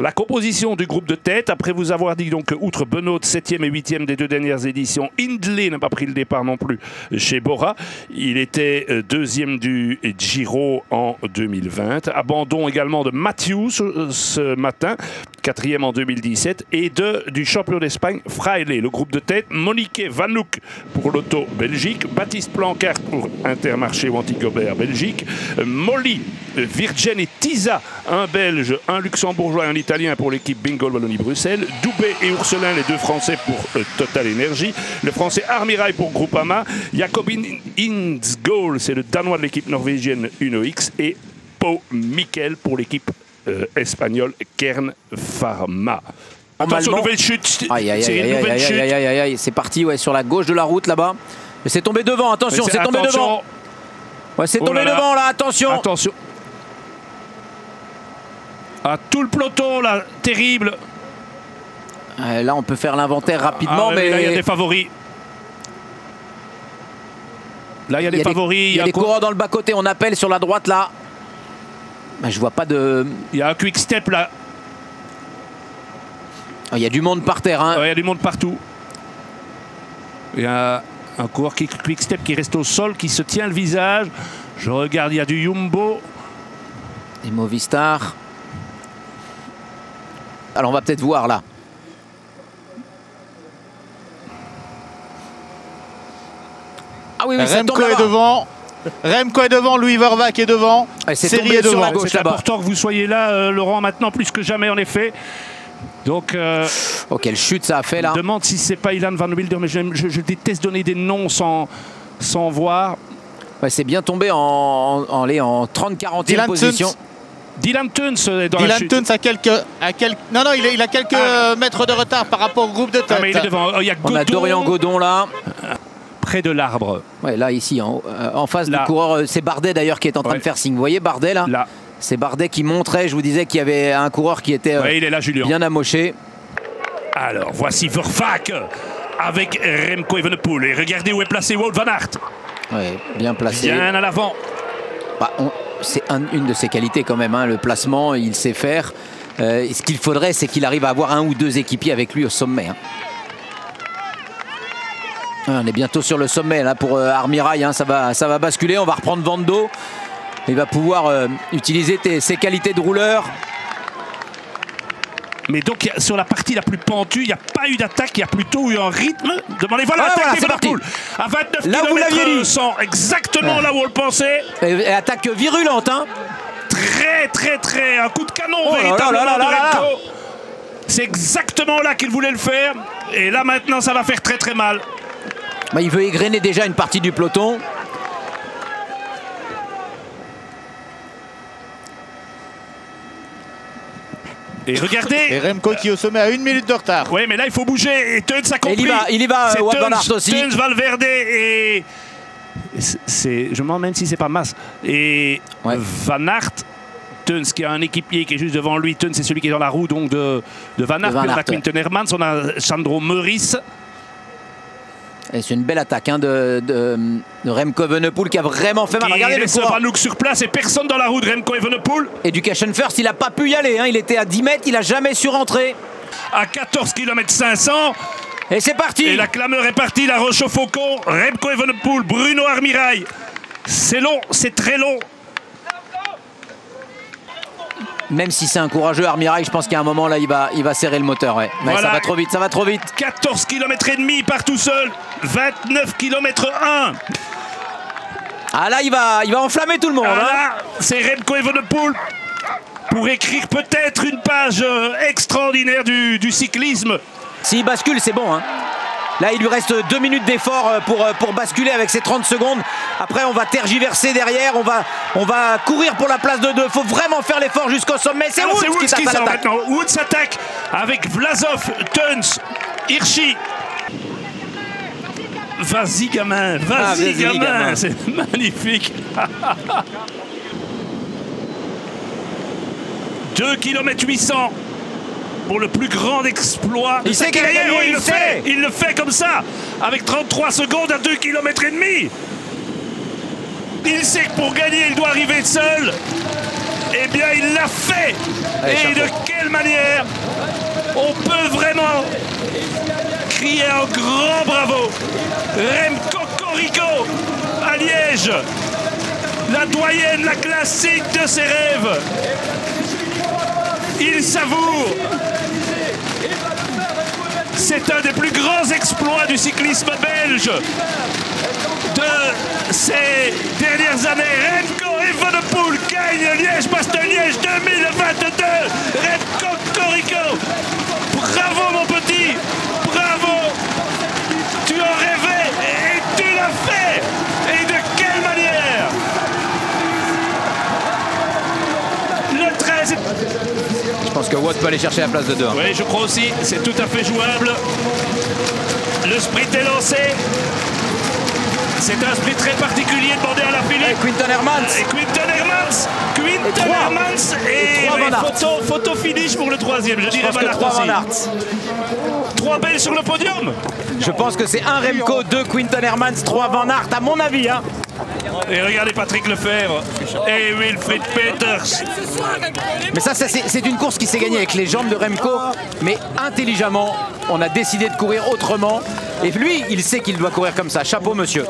La composition du groupe de tête, après vous avoir dit donc outre Benoît 7e et 8e des 2 dernières éditions, Hindley n'a pas pris le départ non plus chez Bora. Il était 2e du Giro en 2020. Abandon également de Matthews ce matin, 4e en 2017, et du champion d'Espagne, Fraile. Le groupe de tête, Monique Vanouk pour l'Auto Belgique, Baptiste Plancart pour Intermarché ou Antigobert Belgique, Molly, Virgin et Tisa, un Belge, un Luxembourgeois et un Italien pour l'équipe Bingo Wallonie-Bruxelles, Doubé et Ourselin, les 2 Français pour Total Energy, le Français Armirail pour Groupama, Jacobin Indsgoal, c'est le Danois de l'équipe norvégienne UnoX, et Pau Mikkel pour l'équipe espagnole Kern Pharma. Attention, nouvelle chute. C'est parti, ouais, sur la gauche de la route là-bas. C'est tombé devant, attention, c'est tombé devant. Ouais, c'est tombé devant là, attention. Attention. Ah, tout le peloton là, terrible. Là, on peut faire l'inventaire rapidement, mais là, il y a des favoris. Là, il y a des favoris. Il y a des coureurs dans le bas-côté. On appelle sur la droite là. Je vois pas de. Il y a un quick step là. Il y a du monde par terre. Hein. Il y a du monde partout. Il y a un coureur quick step qui reste au sol, qui se tient le visage. Je regarde, il y a du Jumbo. Et Movistar. Alors on va peut-être voir là. Ah oui, Remco est devant. Remco est devant, Louis Vervac est devant. Série est devant. C'est important que vous soyez là, Laurent, maintenant plus que jamais en effet. Donc, oh, quelle chute ça a fait là. Je me demande si c'est pas Ilan Van Wilder, mais je déteste donner des noms sans voir. Ouais, c'est bien tombé en 30-40e position. Dylan Teuns est dans la chute. Dylan Teuns Non, il a quelques mètres de retard par rapport au groupe de tête. Mais il est devant. Il y a on a Dorian Godon là. Près de l'arbre. Ouais, là, ici, en face du coureur, c'est Bardet d'ailleurs qui est en train de faire signe. Vous voyez Bardet là, c'est Bardet qui montrait, je vous disais qu'il y avait un coureur qui était il est là, Julien. Bien amoché. Alors, voici Vervac avec Remco Evenepoel. Et regardez où est placé Wout van Aert. Ouais, bien placé. Bien à l'avant. Bah, c'est une de ses qualités quand même, hein, le placement, il sait faire. Ce qu'il faudrait, c'est qu'il arrive à avoir 1 ou 2 équipiers avec lui au sommet. Hein. On est bientôt sur le sommet là pour Armirail, hein, ça va basculer, on va reprendre Vando. Il va pouvoir utiliser ses qualités de rouleur. Mais donc sur la partie la plus pentue, il n'y a pas eu d'attaque, il y a plutôt eu un rythme. Demandez, voilà l'attaque d'Evenepoel à 29 km/h, exactement là où on le pensait. Et attaque virulente, hein. Très, un coup de canon véritablement de Remco. C'est exactement là qu'il voulait le faire. Et là maintenant, ça va faire très mal. Bah, il veut égrener déjà une partie du peloton. Et regardez. Et Remco qui est au sommet à 1 minute de retard. Oui, mais là il faut bouger. Et Teuns a compris. Il y va, Wout van Aert aussi. Teuns, Valverde et. Je me demande même si c'est pas Mas. Et Van Aert. Teuns qui a un équipier qui est juste devant lui. Teuns c'est celui qui est dans la roue donc de Van Aert. On a Quinten Hermans, on a Sandro Meurice. C'est une belle attaque hein, de Remco Evenepoel qui a vraiment fait mal. Regardez le coureur. Vanouk sur place et personne dans la roue de Remco Evenepoel. Education First, il n'a pas pu y aller. Hein. Il était à 10 mètres, il n'a jamais su rentrer. À 14 km 500. Et c'est parti. Et la clameur est partie, la roche au faucon. Remco Evenepoel, Bruno Armirail. C'est long, c'est très long. Même si c'est un courageux Armirail, je pense qu'à un moment là il va serrer le moteur. Ouais. Voilà. Ça va trop vite. 14 km et demi, il part tout seul. 29 km 1. Ah là il va enflammer tout le monde. Là, c'est Remco Evenepoel pour écrire peut-être une page extraordinaire du cyclisme. S'il bascule, c'est bon. Hein. Là, il lui reste 2 minutes d'effort pour basculer avec ses 30 secondes. Après, on va tergiverser derrière. On va courir pour la place de 2. Il faut vraiment faire l'effort jusqu'au sommet. C'est Woods qui tape à l'attaque. Woods s'attaque avec Vlasov, Teuns, Hirschi. Vas-y, gamin. Vas-y, gamin. C'est magnifique. 2 km 800. Pour le plus grand exploit de sa carrière, il le fait comme ça, avec 33 secondes à 2 km et demi. Il sait que pour gagner, il doit arriver seul. Eh bien, il l'a fait. Et de quelle manière! on peut vraiment crier un grand bravo. Remco Corico à Liège, la doyenne, la classique de ses rêves. Il savoure. C'est un des plus grands exploits du cyclisme belge de ces dernières années. Remco Evenepoel gagne Liège-Bastogne-Liège 2022. Remco Corico, bravo mon petit, bravo. Tu en rêvais et tu l'as fait. Et de quelle manière. Le 13. Je pense que Wout peut aller chercher la place de 2. Oui, je crois aussi. C'est tout à fait jouable. Le sprint est lancé. C'est un sprint très particulier demandé à la Philippe. Quinton Hermans. Quinton Hermans et photo finish pour le troisième. Je dirais Van Aert aussi. 3 Belges sur le podium. Je pense que c'est 1 Remco, 2 Quinton Hermans, 3 Van Aert, à mon avis. Hein. Et regardez Patrick Lefebvre et Wilfried Peters. Mais ça c'est une course qui s'est gagnée avec les jambes de Remco. Mais intelligemment, on a décidé de courir autrement. Et lui, il sait qu'il doit courir comme ça. Chapeau, monsieur.